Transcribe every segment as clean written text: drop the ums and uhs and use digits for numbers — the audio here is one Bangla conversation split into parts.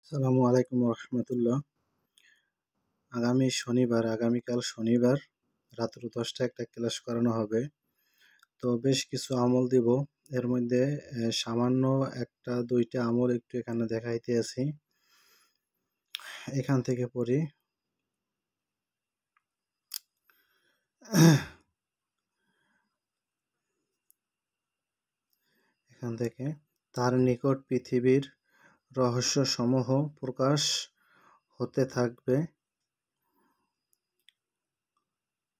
আসসালামু আলাইকুম রহমতুল্লাহ। আগামীকাল শনিবার রাত্র 10টায় একটা ক্লাস করানো হবে। তো বেশ কিছু আমল দিব। এর মধ্যে সামান্য একটা দুইটা আমল একটু এখানে দেখাইতে আছি। এখান থেকে পড়ি। এখান থেকে তার নিকট পৃথিবীর রহস্যসমূহ প্রকাশ হতে থাকবে।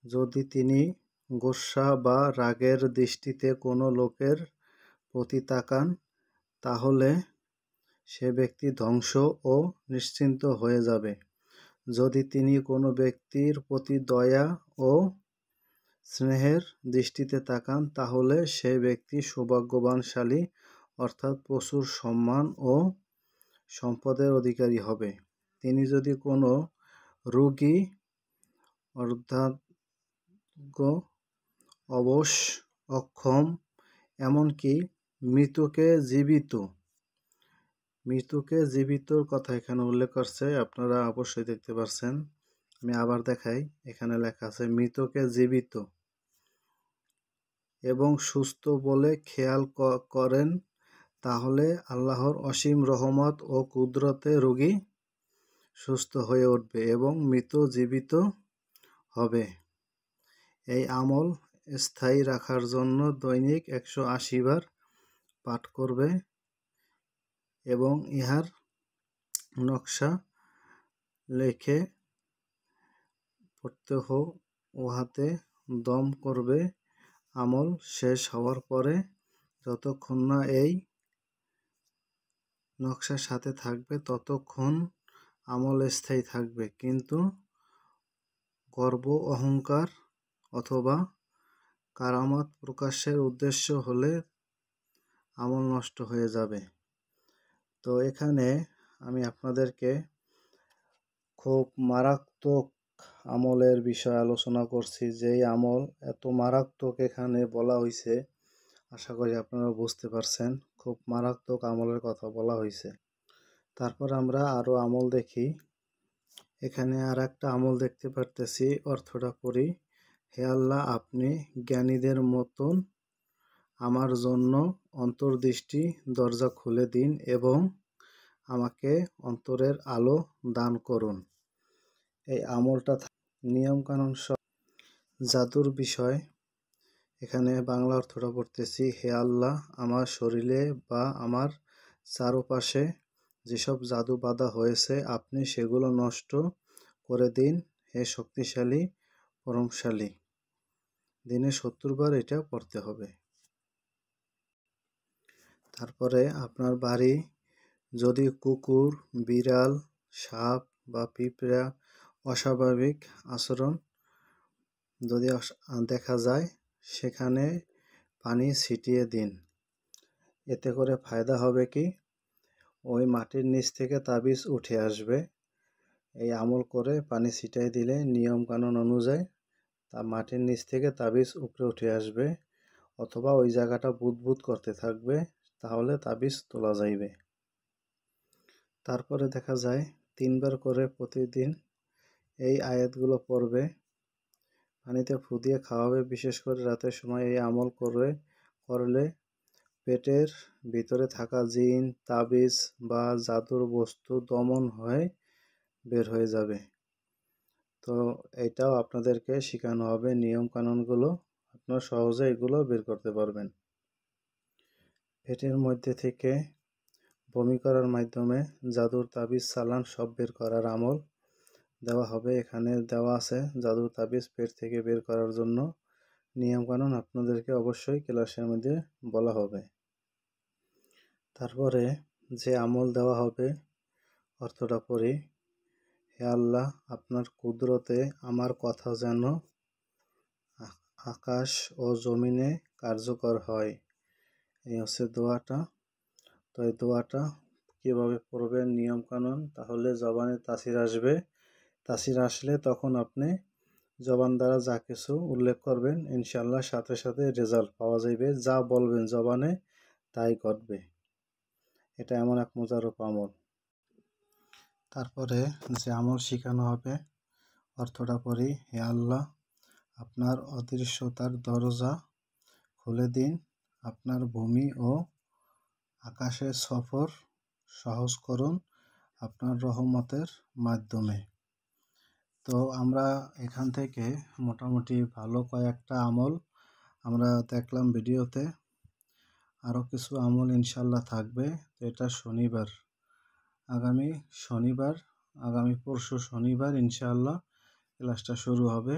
যদি তিনি গোস্বা বা রাগের দৃষ্টিতে কোনো লোকের প্রতি তাকান, তাহলে সে ব্যক্তি ধ্বংস ও নিশ্চিন্ত হয়ে যাবে। যদি তিনি কোনো ব্যক্তির প্রতি দয়া ও স্নেহের দৃষ্টিতে তাকান, তাহলে সে ব্যক্তি সৌভাগ্যবানশালী অর্থাৎ প্রচুর সম্মান ও সম্পদের অধিকারী হবে। তিনি যদি কোনো রোগী, অর্ধাঙ্গ, অবশ, অক্ষম, এমনকি মৃতকে জীবিতর কথা এখানে উল্লেখ করছে, আপনারা অবশ্যই দেখতে পাচ্ছেন। আমি আবার দেখাই, এখানে লেখা আছে মৃতকে জীবিত এবং সুস্থ বলে খেয়াল করেন, তাহলে আল্লাহর অসীম রহমত ও কুদরতে রোগী সুস্থ হয়ে উঠবে এবং মৃত জীবিত হবে। এই আমল স্থায়ী রাখার জন্য দৈনিক 180 বার পাঠ করবে এবং ইহার নকশা লেখে প্রত্যহ উহাতে দম করবে। আমল শেষ হওয়ার পরে যতক্ষণ না এই নকশার সাথে থাকবে ততক্ষণ আমল স্থায়ী থাকবে, কিন্তু গর্ব, অহংকার অথবা কারামত প্রকাশের উদ্দেশ্য হলে আমল নষ্ট হয়ে যাবে। তো এখানে আমি আপনাদেরকে খুব মারাত্মক আমলের বিষয়ে আলোচনা করছি। যেই আমল এত মারাত্মক এখানে বলা হয়েছে, আশা করি আপনারা বুঝতে পারছেন। খুব মারাত্মক আমলের কথা বলা হয়েছে। তারপর আমরা আরও আমল দেখি। এখানে আর একটা আমল দেখতে পারতেছি, অর্থটা পড়ি। হে আল্লাহ, আপনি জ্ঞানীদের মতন আমার জন্য অন্তর্দৃষ্টি দরজা খুলে দিন এবং আমাকে অন্তরের আলো দান করুন। এই আমলটা নিয়মকানুন সব জাদুর বিষয়। এখানে বাংলা অর্থটা পড়তেছি। হে আল্লাহ, আমার শরীরে বা আমার চারপাশে যেসব জাদু বাঁধা হয়েছে, আপনি সেগুলো নষ্ট করে দিন। হে শক্তিশালী, পরমশালী। দিনে 70 বার এটা পড়তে হবে। তারপরে আপনার বাড়ি যদি কুকুর, বিড়াল, সাপ বা পিঁপড়া অস্বাভাবিক আচরণ যদি দেখা যায়, সেখানে পানি ছিটিয়ে দিন। এতে করে ফায়দা হবে কি, ওই মাটির নিচ থেকে তাবিজ উঠে আসবে। এই আমল করে পানি ছিটিয়ে দিলে নিয়ম কানুন অনুযায়ী তা মাটির নিচ থেকে তাবিজ উপরে উঠে আসবে, অথবা ওই জায়গাটা বুদবুদ করতে থাকবে, তাহলে তাবিজ তোলা যাইবে। তারপরে দেখা যায় 3 বার করে প্রতিদিন এই আয়াতগুলো পড়বে, পানিতে ফু দিয়ে খাওয়াবে। বিশেষ করে রাতের সময় এই আমল করলে পেটের ভিতরে থাকা জিন, তাবিজ বা জাদুর বস্তু দমন হয়ে বের হয়ে যাবে। তো এটাও আপনাদেরকে শেখানো হবে, নিয়ম কানুনগুলো আপনারা সহজে এগুলো বের করতে পারবেন। পেটের মধ্যে থেকে বমি করার মাধ্যমে জাদুর তাবিজ, চালান সব বের করার আমল দেওয়া হবে। এখানে দেওয়া আছে জাদুর তাবিজ পেট থেকে বের করার জন্য নিয়মকানুন আপনাদেরকে অবশ্যই ক্লাসের মধ্যে বলা হবে। তারপরে যে আমল দেওয়া হবে, অর্থটা পড়ি। হে আল্লাহ, আপনার কুদরতে আমার কথা যেন আকাশ ও জমিনে কার্যকর হয়। এই হচ্ছে দোয়াটা। তো এই দোয়াটা কীভাবে পড়বেন, নিয়মকানুন, তাহলে জবানে তাসির আসবে। তাসির আসলে তখন আপনি জবান দ্বারা যা কিছু উল্লেখ করবেন, ইনশাআল্লাহ সাথে সাথে রেজাল্ট পাওয়া যাবে। যা বলবেন জবানে তাই ঘটবে। এটা এমন এক মজারূপ আমল। তারপরে যে আমল শেখানো হবে অর্থটা পড়ি। হে আল্লাহ, আপনার অদৃশ্যতার দরজা খুলে দিন, আপনার ভূমি ও আকাশের সফর সহজ করুন আপনার রহমতের মাধ্যমে। তো আমরা এখান থেকে মোটামুটি ভালো কয়েকটা আমল আমরা দেখলাম ভিডিওতে। আরও কিছু আমল ইনশাল্লাহ থাকবে। তো এটা শনিবার, আগামী পরশু শনিবার ইনশাআল্লাহ ক্লাসটা শুরু হবে।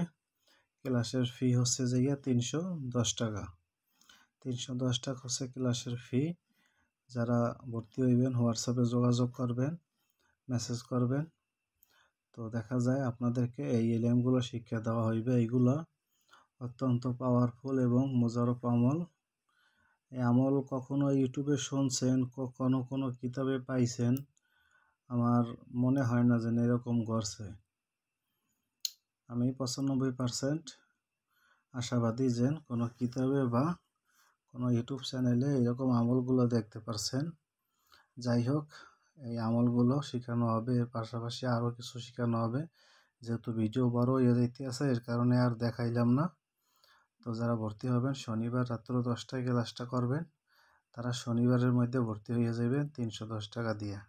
ক্লাসের ফি হচ্ছে যে 310 টাকা। 310 টাকা হচ্ছে ক্লাসের ফি। যারা ভর্তি হইবেন হোয়াটসঅ্যাপে যোগাযোগ করবেন, মেসেজ করবেন। তো দেখা যায় আপনাদেরকে এই ইলমগুলো শিক্ষা দেওয়া হইবে। এইগুলো অত্যন্ত পাওয়ারফুল এবং মোজাররফ আমল। এই আমল কখনো ইউটিউবে শুনছেন, কখনো কোনো কিতাবে পাইছেন, আমার মনে হয় না যে এরকম করছে। আমি 95% আশাবাদী যে কোনো কিতাবে বা কোনো ইউটিউব চ্যানেলে এরকম আমলগুলো দেখতে পারছেন। যাই হোক, এই আমলগুলো শেখানো হবে। এর পাশাপাশি আরও কিছু শেখানো হবে। যেহেতু ভিডিও বড় হয়ে যাইতে আছে, এর কারণে আর দেখাইলাম না। তো যারা ভর্তি হবেন শনিবার রাত্র 10টায় ক্লাসটা করবেন, তারা শনিবারের মধ্যে ভর্তি হয়ে যাবেন 310 টাকা দিয়ে।